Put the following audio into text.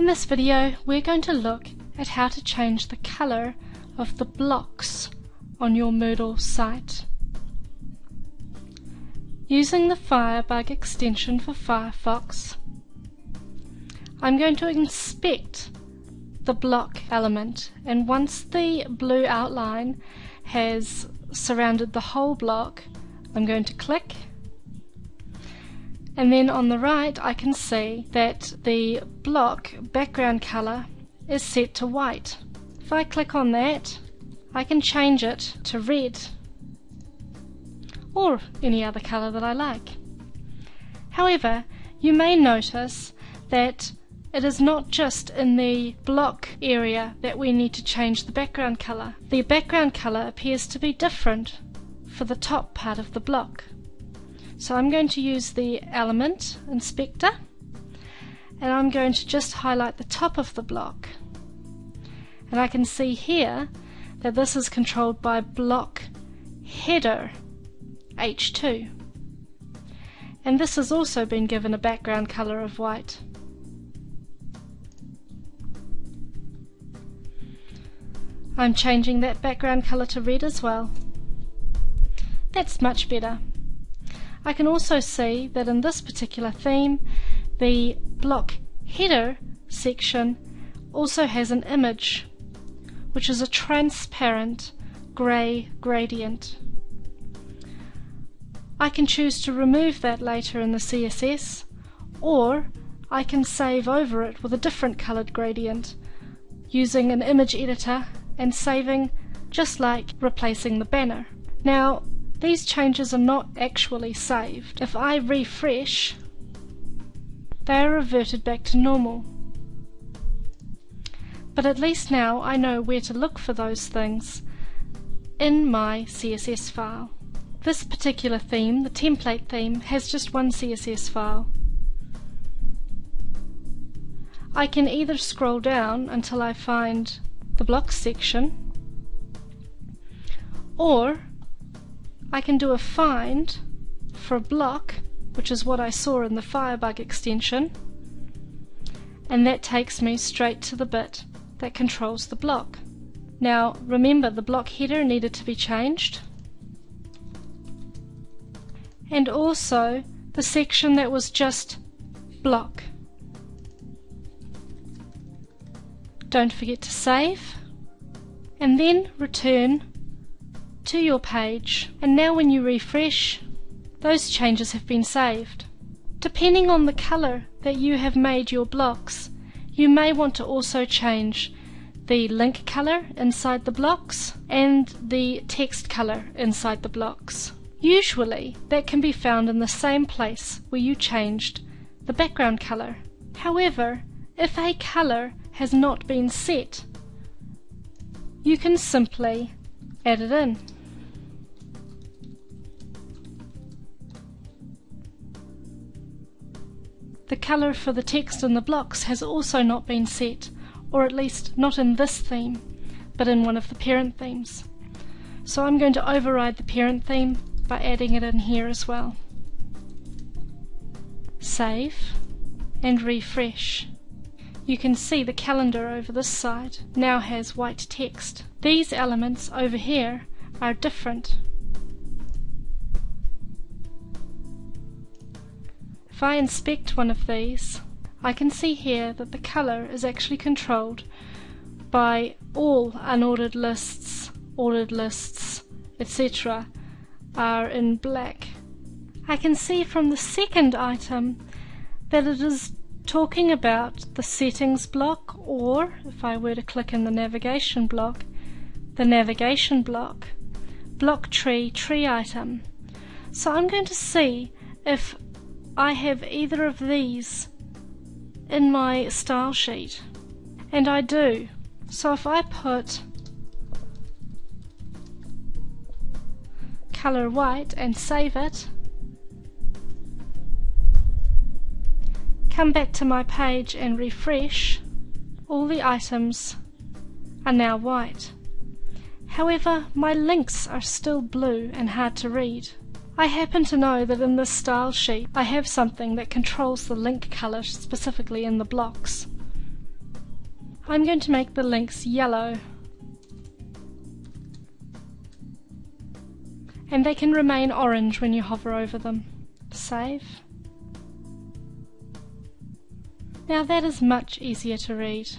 In this video we're going to look at how to change the color of the blocks on your Moodle site. Using the Firebug extension for Firefox, I'm going to inspect the block element, and once the blue outline has surrounded the whole block, I'm going to click, and then on the right I can see that the block background color is set to white. If I click on that, I can change it to red or any other color that I like. However, you may notice that it is not just in the block area that we need to change the background color. The background color appears to be different for the top part of the block. So I'm going to use the element inspector, and I'm going to just highlight the top of the block. And I can see here that this is controlled by block header H2. And this has also been given a background color of white. I'm changing that background color to red as well. That's much better. I can also see that in this particular theme, the block header section also has an image, which is a transparent grey gradient. I can choose to remove that later in the CSS, or I can save over it with a different coloured gradient using an image editor and saving just like replacing the banner. Now, these changes are not actually saved. If I refresh, they are reverted back to normal. But at least now I know where to look for those things in my CSS file. This particular theme, the template theme, has just one CSS file. I can either scroll down until I find the blocks section, or I can do a find for a block, which is what I saw in the Firebug extension, and that takes me straight to the bit that controls the block. Now remember, the block header needed to be changed, and also the section that was just block. Don't forget to save and then return to your page, and now when you refresh, those changes have been saved. Depending on the color that you have made your blocks, you may want to also change the link color inside the blocks and the text color inside the blocks. Usually that can be found in the same place where you changed the background color. However, if a color has not been set, you can simply add it in. The color for the text in the blocks has also not been set, or at least not in this theme, but in one of the parent themes. So I'm going to override the parent theme by adding it in here as well. Save and refresh. You can see the calendar over this side now has white text. These elements over here are different. If I inspect one of these, I can see here that the color is actually controlled by all unordered lists, ordered lists, etc. are in black. I can see from the second item that it is talking about the settings block, or if I were to click in the navigation block, the navigation block, block tree item. So I'm going to see if I have either of these in my style sheet, and I do. So if I put color white and save it, come back to my page and refresh, all the items are now white. However, my links are still blue and hard to read. I happen to know that in this style sheet I have something that controls the link color specifically in the blocks. I'm going to make the links yellow, and they can remain orange when you hover over them. Save. Now that is much easier to read.